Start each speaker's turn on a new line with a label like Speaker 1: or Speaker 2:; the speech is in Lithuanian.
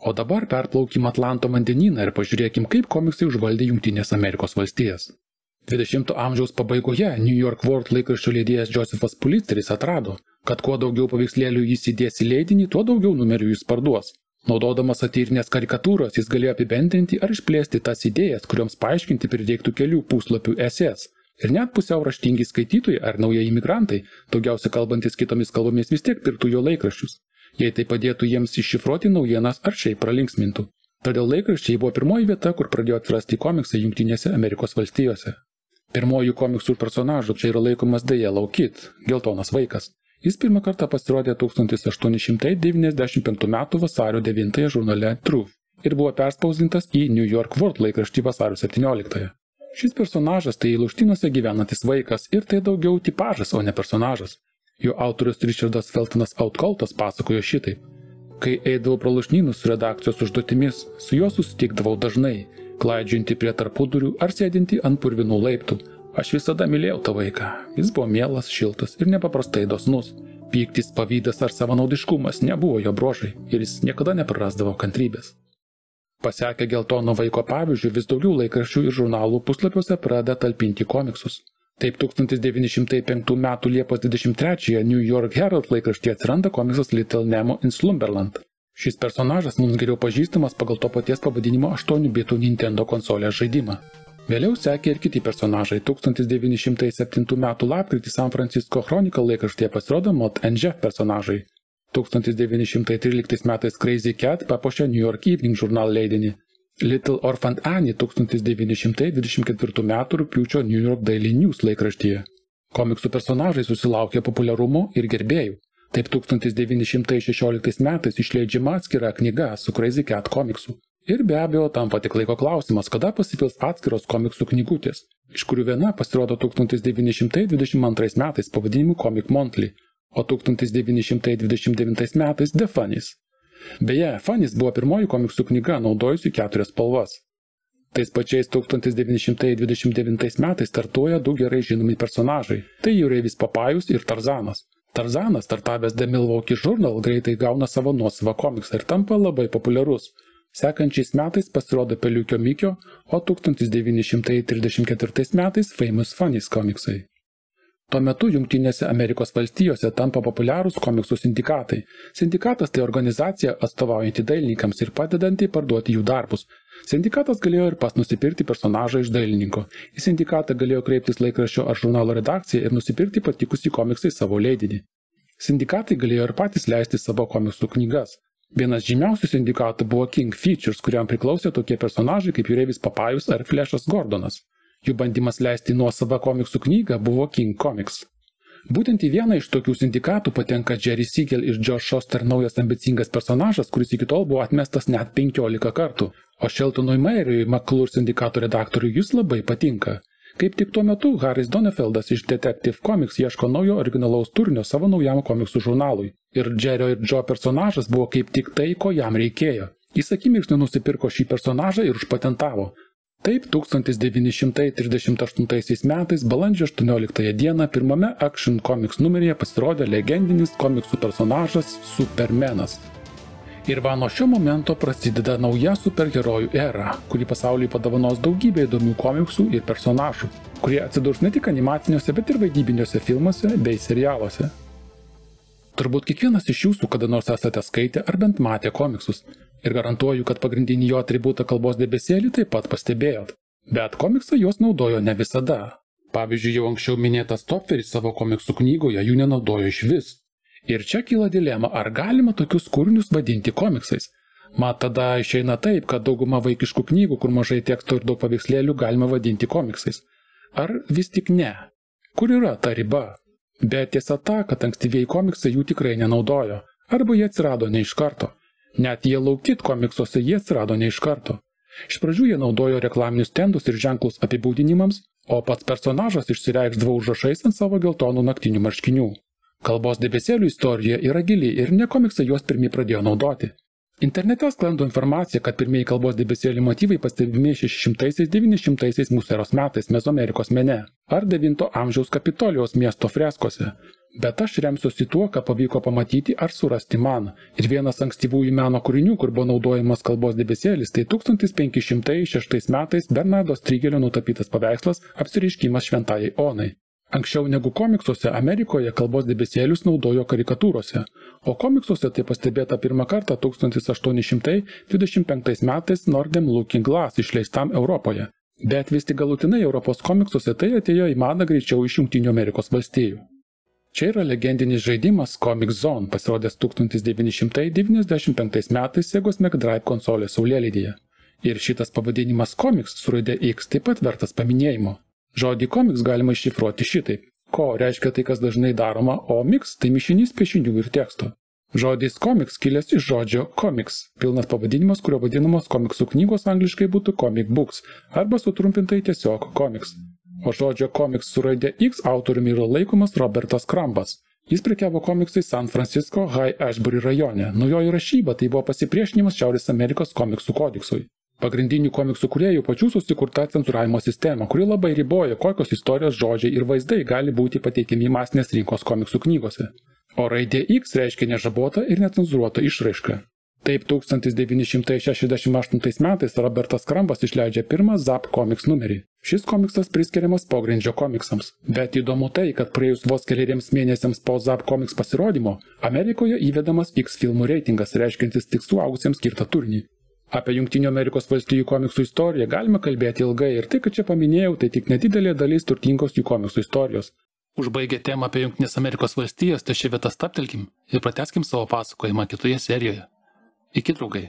Speaker 1: O dabar perplaukim Atlanto vandenyną ir pažiūrėkim, kaip komiksai užvaldė Jungtinės Amerikos valstijas. 20 amžiaus pabaigoje New York World laikraščio leidėjas Josephas Pulitzeris atrado, kad kuo daugiau paveikslėlių jis įdės į leidinį, tuo daugiau numerių jis parduos. Naudodamas satyrinės karikatūros, jis galėjo apibendrinti ar išplėsti tas idėjas, kurioms paaiškinti prireiktų kelių puslapių esės. Ir net pusiau raštingi skaitytojai ar naujai imigrantai, daugiausia kalbantis kitomis kalbomis, vis tiek pirktų jo laikraščius, jei tai padėtų jiems iššifruoti naujienas ar šiaip pralinksmintų. Todėl laikraščiai buvo pirmoji vieta, kur pradėjo atsirasti komiksai Jungtinėse Amerikos valstijose. Pirmojų komiksų personažų čia yra laikomas The Yellow Kid, geltonas vaikas. Jis pirmą kartą pasirodė 1895 m. vasario 9 žurnale Truth ir buvo perspausdintas į New York World laikraštį vasario 17. Šis personažas tai Luštynuose gyvenantis vaikas ir tai daugiau tipažas, o ne personažas. Jo autorius Richardas Feltonas Outkoltas pasakojo šitaip. Kai eidavau pro Lušnynus su redakcijos užduotimis, su juo susitikdavau dažnai, klaidžiantį prie tarpudurių ar sėdintį ant purvinų laiptų. Aš visada mylėjau tą vaiką. Jis buvo mielas, šiltas ir nepaprastai dosnus. Pyktis, pavydas ar savanaudiškumas nebuvo jo bruožai ir jis niekada neprarasdavo kantrybės. Pasekę geltono vaiko pavyzdžių, vis daugiau laikraščių ir žurnalų puslapiuose pradeda talpinti komiksus. Taip 1905 m. Liepos 23 New York Herald laikraštyje atsiranda komiksas Little Nemo in Slumberland. Šis personažas mums geriau pažįstamas pagal to paties pavadinimo 8-bitų Nintendo konsolės žaidimą. Vėliau sekė ir kiti personažai. 1907 m. lapkritį San Francisco Chronicle laikraštyje pasirodo Mott and Jeff personažai. 1913 m. Crazy Cat papuošė New York Evening Journal leidinį. Little Orphan Annie 1924 m. rugpjūčio New York Daily News laikraštyje. Komiksų personažai susilaukė populiarumo ir gerbėjų. Taip 1916 m. išleidžiama atskira knyga su Crazy Cat komiksu. Ir be abejo tampa tik laiko klausimas, kada pasipils atskiros komiksų knygutės, iš kurių viena pasirodo 1922 m. pavadinimu Comic Monthly, o 1929 m. The Funnies. Beje, Funnies buvo pirmoji komiksų knyga naudojusi 4 spalvas. Tais pačiais 1929 m. startuoja du gerai žinomi personažai – tai Jūreivis Papajus ir Tarzanas. Tarzanas, startavęs The Milwaukee Journal, greitai gauna savo nuosavą komiksą ir tampa labai populiarus. Sekančiais metais pasirodo Peliukio Mikio, o 1934 m. Famous Funnies komiksai. Tuo metu Jungtinėse Amerikos valstijose tampa populiarūs komiksų sindikatai. Sindikatas tai organizacija atstovaujanti dailininkams ir padedanti parduoti jų darbus. Sindikatas galėjo ir pas nusipirkti personažą iš dailininko. Į sindikatą galėjo kreiptis laikraščio ar žurnalo redakcija ir nusipirkti patikusį komiksai savo leidinį. Sindikatai galėjo ir patys leisti savo komiksų knygas. Vienas žymiausių sindikatų buvo King Features, kuriam priklausė tokie personažai kaip Jūreivis Papajus ar Flashas Gordonas. Jų bandymas leisti nuosavą komiksų knygą buvo King Comics. Būtent į vieną iš tokių sindikatų patenka Jerry Siegel ir Joe Shuster naujas ambicingas personažas, kuris iki tol buvo atmestas net 15 kartų, o Sheltonui Mayeriui McClure sindikato redaktoriui jis labai patinka. Kaip tik tuo metu Harris Donefeldas iš Detective Comics ieško naujo originalaus turinio savo naujam komiksų žurnalui. Ir Jerry ir Joe personažas buvo kaip tik tai, ko jam reikėjo. Jis akimirksniu nusipirko šį personažą ir užpatentavo. Taip 1938 metais balandžio 18 dieną pirmame Action Comics numeryje pasirodė legendinis komiksų personažas Supermanas. Ir va nuo šio momento prasideda nauja superherojų era, kuri pasauliui padovanos daugybę įdomių komiksų ir personažų, kurie atsidurs ne tik animaciniuose, bet ir vaidybiniuose filmuose bei serialuose. Turbūt kiekvienas iš jūsų kada nors esate skaitę ar bent matę komiksus. Ir garantuoju, kad pagrindinį jo atributą kalbos debesėlį taip pat pastebėjot. Bet komiksą juos naudojo ne visada. Pavyzdžiui, jau anksčiau minėtas Topferis savo komiksų knygoje jų nenaudojo iš vis. Ir čia kyla dilema, ar galima tokius kūrinius vadinti komiksais. Mat tada išeina taip, kad dauguma vaikiškų knygų, kur mažai teksto ir daug paveikslėlių, galima vadinti komiksais. Ar vis tik ne? Kur yra ta riba? Bet tiesa ta, kad ankstyvieji komiksai jų tikrai nenaudojo. Arba jie atsirado ne iš karto. Net Yellow Kid komiksuose jie atsirado ne iš karto. Iš pradžių jie naudojo reklaminius stendus ir ženklus apibūdinimams, o pats personažas išsireikšdavo užrašais ant savo geltonų naktinių marškinių. Kalbos debesėlių istorija yra gili ir ne komiksai juos pirmie pradėjo naudoti. Internete sklando informacija, kad pirmieji kalbos debesėlių motyvai pastebimi 600–900 mūsų eros metais Mezoamerikos mene ar 9 amžiaus Kapitolijos miesto freskose. Bet aš remsiuosi tuo, ką pavyko pamatyti ar surasti man. Ir vienas ankstyvųjų meno kūrinių, kur buvo naudojamas kalbos debesėlis, tai 1506 metais Bernardo Strigelio nutapytas paveikslas Apsireiškimas šventajai Onai. Anksčiau negu komiksuose Amerikoje kalbos debesėlius naudojo karikatūrose, o komiksuose tai pastebėta pirmą kartą 1825 metais Northern Looking Glass išleistam Europoje. Bet vis tik galutinai Europos komiksuose tai atėjo į madą greičiau iš Jungtinių Amerikos valstijų. Čia yra legendinis žaidimas Comix Zone, pasirodęs 1995 metais Segos Mega Drive konsolės saulėlydyje. Ir šitas pavadinimas Comics su raide X taip pat vertas paminėjimo. Žodį Comics galima iššifruoti šitaip. Ko reiškia tai, kas dažnai daroma, o mix tai mišinys piešinių ir teksto. Žodis Comics kilęs iš žodžio Comics, pilnas pavadinimas, kurio vadinamos komiksų knygos angliškai būtų Comic Books, arba sutrumpintai tiesiog Comics. O žodžio Comics su raide X autoriumi yra laikomas Robertas Crambas. Jis prekiavo komiksais San Francisco High Ashbury rajone. Naujoji rašyba tai buvo pasipriešinimas Šiaurės Amerikos komiksų kodeksui. Pagrindinių komiksų kūrėjų pačių susikurta cenzūravimo sistema, kuri labai riboja, kokios istorijos, žodžiai ir vaizdai gali būti pateikiami masinės rinkos komiksų knygose. O raidė X reiškia nežabotą ir necenzūruotą išraišką. Taip 1968 metais Robertas Crambas išleidžia pirmą Zap Comics numerį. Šis komiksas priskiriamas pogrindžio komiksams. Bet įdomu tai, kad praėjus vos keleriems mėnesiams po Zap Comics pasirodymo, Amerikoje įvedamas X filmų reitingas, reiškiantis tik suaugusiems skirtą turinį. Apie Jungtinių Amerikos valstijų komiksų istoriją galime kalbėti ilgai ir tai, kad čia paminėjau, tai tik nedidelė dalis turtingos jų komiksų istorijos. Užbaigę temą apie Jungtinės Amerikos valstijas, tai šią vietą stabtelkim ir pratęskim savo pasakojimą kitoje serijoje. Iki draugai.